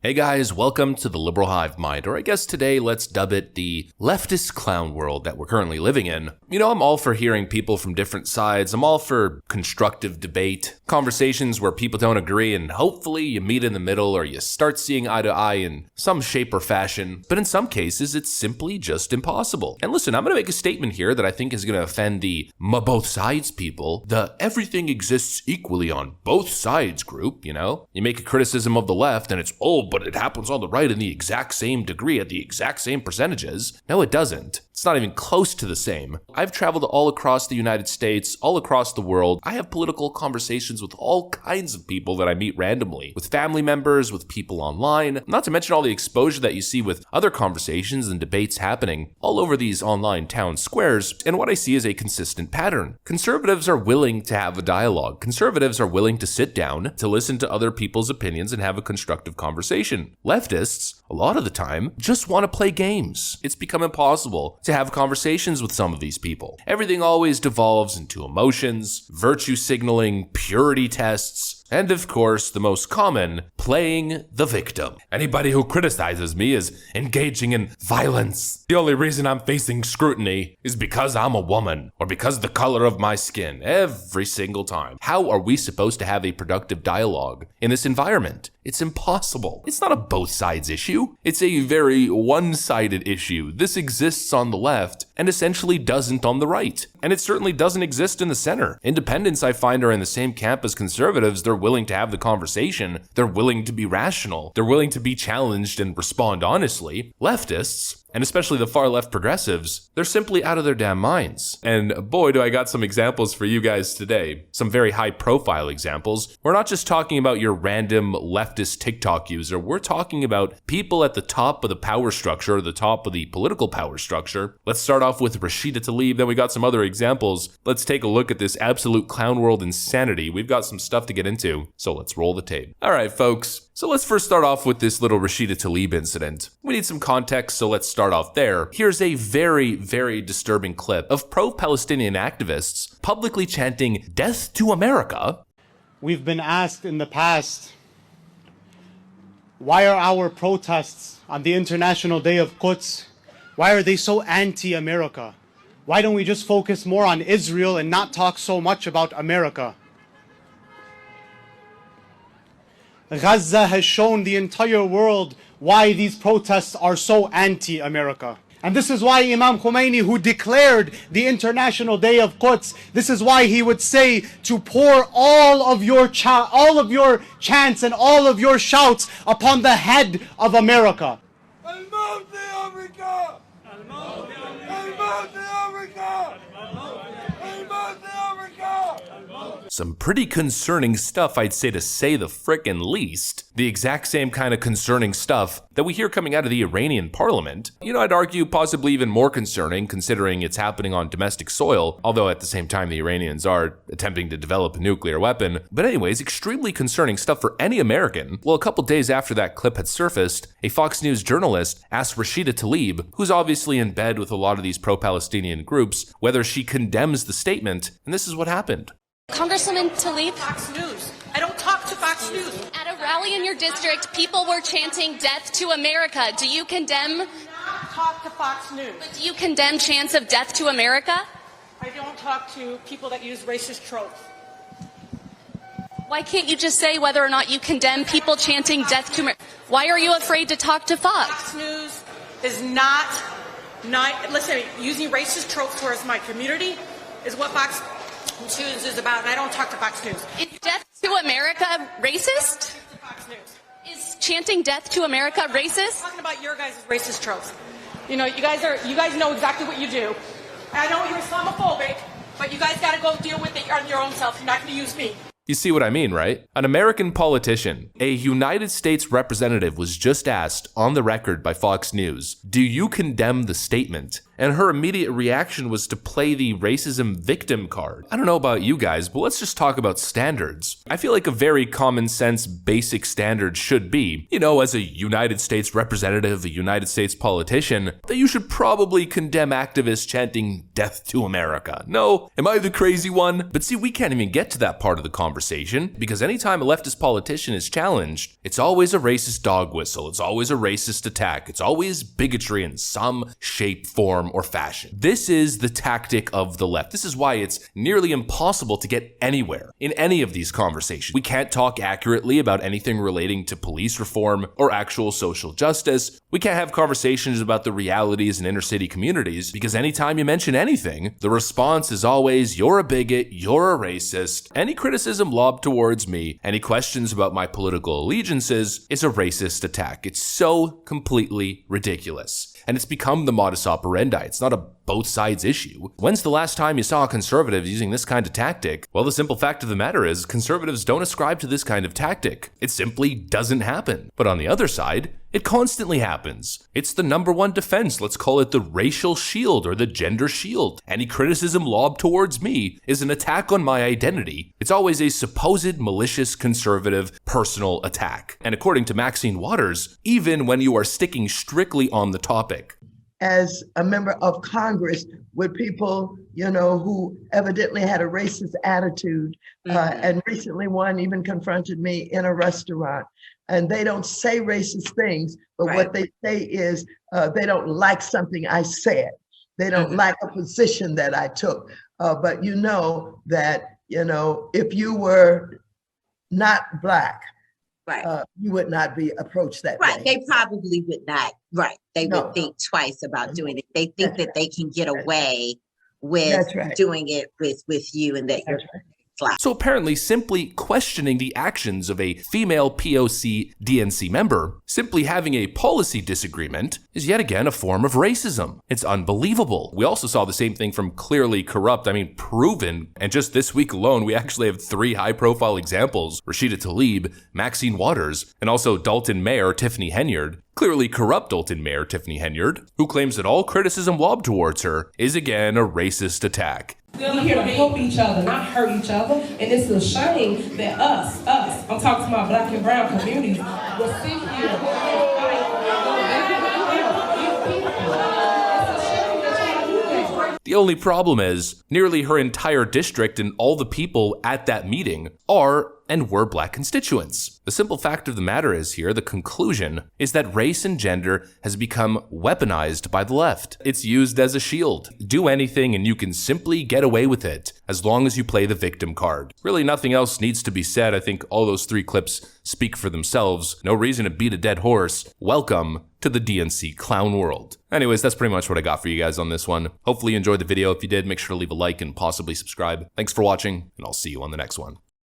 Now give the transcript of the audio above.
Hey guys, welcome to the Liberal Hive Mind, or I guess today let's dub it the leftist clown world that we're currently living in. You know, I'm all for hearing people from different sides. I'm all for constructive debate, conversations where people don't agree, and hopefully you meet in the middle or you start seeing eye to eye in some shape or fashion. But in some cases, it's simply just impossible. And listen, I'm going to make a statement here that I think is going to offend the both sides people, the everything exists equally on both sides group, you know? You make a criticism of the left and it's, but it happens on the right in the exact same degree at the exact same percentages. No, it doesn't. It's not even close to the same. I've traveled all across the United States, all across the world. I have political conversations with all kinds of people that I meet randomly, with family members, with people online, not to mention all the exposure that you see with other conversations and debates happening all over these online town squares. And what I see is a consistent pattern. Conservatives are willing to have a dialogue. Conservatives are willing to sit down, to listen to other people's opinions and have a constructive conversation. Leftists, a lot of the time, just want to play games. It's become impossible to have conversations with some of these people. Everything always devolves into emotions, virtue signaling, purity tests, and of course, the most common, playing the victim. Anybody who criticizes me is engaging in violence. The only reason I'm facing scrutiny is because I'm a woman or because of the color of my skin, every single time. How are we supposed to have a productive dialogue in this environment? It's impossible. It's not a both sides issue. It's a very one-sided issue. This exists on the left and essentially doesn't on the right. And it certainly doesn't exist in the center. Independents, I find, are in the same camp as conservatives. They're willing to have the conversation. They're willing to be rational. They're willing to be challenged and respond honestly. Leftists, and especially the far left progressives, they're simply out of their damn minds. And boy, do I got some examples for you guys today. Some very high profile examples. We're not just talking about your random leftist TikTok user. We're talking about people at the top of the power structure, the top of the political power structure. Let's start off with Rashida Tlaib. Then we got some other examples. Let's take a look at this absolute clown world insanity. We've got some stuff to get into, so let's roll the tape. All right, folks. So let's first start off with this little Rashida Tlaib incident. We need some context, so let's start off there. Here's a very, very disturbing clip of pro-Palestinian activists publicly chanting, "Death to America." We've been asked in the past, why are our protests on the International Day of Quds, why are they so anti-America? Why don't we just focus more on Israel and not talk so much about America? Gaza has shown the entire world why these protests are so anti-America. And this is why Imam Khomeini, who declared the International Day of Quds, this is why he would say to pour all of your chants and all of your shouts upon the head of America. Some pretty concerning stuff, I'd say, to say the frickin' least. The exact same kind of concerning stuff that we hear coming out of the Iranian parliament. You know, I'd argue possibly even more concerning considering it's happening on domestic soil, although at the same time the Iranians are attempting to develop a nuclear weapon. But anyways, extremely concerning stuff for any American. Well, a couple days after that clip had surfaced, a Fox News journalist asked Rashida Tlaib, who's obviously in bed with a lot of these pro-Palestinian groups, whether she condemns the statement, and this is what happened. Congresswoman Tlaib, Fox News. I don't talk to Fox News. At a rally in your district, people were chanting "Death to America." Do you condemn? I don't talk to Fox News. Do you condemn chants of "Death to America"? I don't talk to people that use racist tropes. Why can't you just say whether or not you condemn people chanting "Death to America"? Why are you afraid to talk to Fox? Fox News is not listen, using racist tropes towards my community is what Fox News is about, and I don't talk to Fox News. Is "Death to America" racist? Fox News. Is chanting "Death to America" racist? I'm talking about your guys' racist tropes. You know, you guys know exactly what you do. And I know you're Islamophobic, but you guys got to go deal with it on your own self. You're not going to use me. You see what I mean, right? An American politician, a United States representative, was just asked on the record by Fox News, "Do you condemn the statement?" and her immediate reaction was to play the racism victim card. I don't know about you guys, but let's just talk about standards. I feel like a very common sense basic standard should be, as a United States representative, a United States politician, that you should probably condemn activists chanting "Death to America." No? Am I the crazy one? But see, we can't even get to that part of the conversation, because anytime a leftist politician is challenged, it's always a racist dog whistle, it's always a racist attack, it's always bigotry in some shape, form, or fashion. This is the tactic of the left. This is why it's nearly impossible to get anywhere in any of these conversations. We can't talk accurately about anything relating to police reform or actual social justice. We can't have conversations about the realities in inner city communities, because anytime you mention anything, the response is always, "You're a bigot, you're a racist." Any criticism lobbed towards me, any questions about my political allegiances, is a racist attack. It's so completely ridiculous. And it's become the modus operandi. It's not a both sides issue. When's the last time you saw conservatives using this kind of tactic? Well, the simple fact of the matter is conservatives don't ascribe to this kind of tactic. It simply doesn't happen. But on the other side, it constantly happens. It's the number one defense. Let's call it the racial shield or the gender shield. Any criticism lobbed towards me is an attack on my identity. It's always a supposed malicious conservative personal attack. And according to Maxine Waters, even when you are sticking strictly on the topic. As a member of Congress with people, who evidently had a racist attitude, and recently one even confronted me in a restaurant. And they don't say racist things, but what they say is they don't like something I said. They don't like a position that I took. But that, if you were not Black, you would not be approached that way. They probably would not. They would think twice about doing it. They think that they can get away with doing it with you, and that you're flat. So apparently simply questioning the actions of a female POC DNC member, simply having a policy disagreement, is yet again a form of racism. It's unbelievable. We also saw the same thing from Clearly Corrupt, proven, and just this week alone, we actually have 3 high-profile examples: Rashida Tlaib, Maxine Waters, and also Dalton Mayor Tiffany Henyard. Clearly Corrupt Dalton Mayor Tiffany Henyard, who claims that all criticism lobbed towards her is again a racist attack. We're here to help each other, not hurt each other. And it's a shame that us, I'm talking to my Black and brown communities, will sit here and fight. The only problem is, nearly her entire district and all the people at that meeting are and were Black constituents. The simple fact of the matter is here, the conclusion is that race and gender has become weaponized by the left. It's used as a shield. Do anything and you can simply get away with it, as long as you play the victim card. Really nothing else needs to be said. I think all those 3 clips speak for themselves. No reason to beat a dead horse. Welcome to the DNC clown world. Anyways, that's pretty much what I got for you guys on this one. Hopefully you enjoyed the video. If you did, make sure to leave a like and possibly subscribe. Thanks for watching, and I'll see you on the next one.